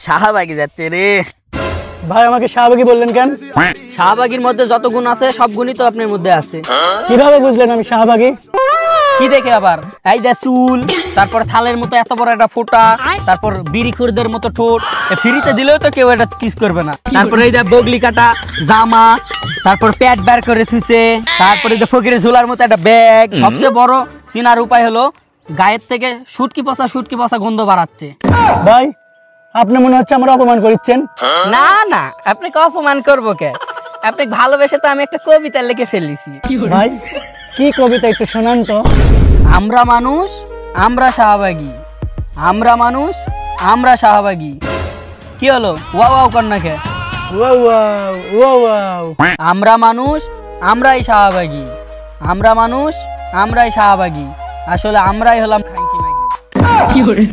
শাহবাগী যাচ্ছে রে ভাই আমাকে শাহবাগী বললেন কেন? শাহবাগীর মধ্যে যত গুণ আছে সব গুণই তো আপনার মধ্যে আছে। কিভাবে বুঝলেন আমি শাহবাগী? কি দেখে আবার? এই দে চুল, তারপর থালের মতো এত বড় একটা ফোঁটা, তারপর বিড়ি খুরদের মতো ঠোঁট, ফ্রিতে দিলেও তো কেউ এটা কিস করবে না। তারপর এই দে বগলি কাটা জামা, তারপর পেট বের করে থুইছে, তারপরে যে ফকিরের ঝোলার মতো একটা ব্যাগ। সবচেয়ে বড় চিনার উপায় হলো গায়ের থেকে শুটকি পচা গন্ধ বাড়াচ্ছে। ভাই আপনি মনে হচ্ছে আমার অপমান করছেন। না না, আপনাকে অপমান করবো কে? আপনি ভালোবেসে তো আমি একটা কবিতা লিখে ফেলেছি। ভাই কি কবিতা একটু শোনান তো। আমরা মানুষ আমরা শাহবাগী, আমরা মানুষ আমরা শাহবাগী। কি হলো? ওয়াও ওয়াও কর না কে? Wow wow wow wow. আমরা মানুষ আমরাই শাহবাগী, আমরা মানুষ আমরাই শাহবাগী, আসলে আমরাই হলাম খাঙ্কি মাগি। কি করে?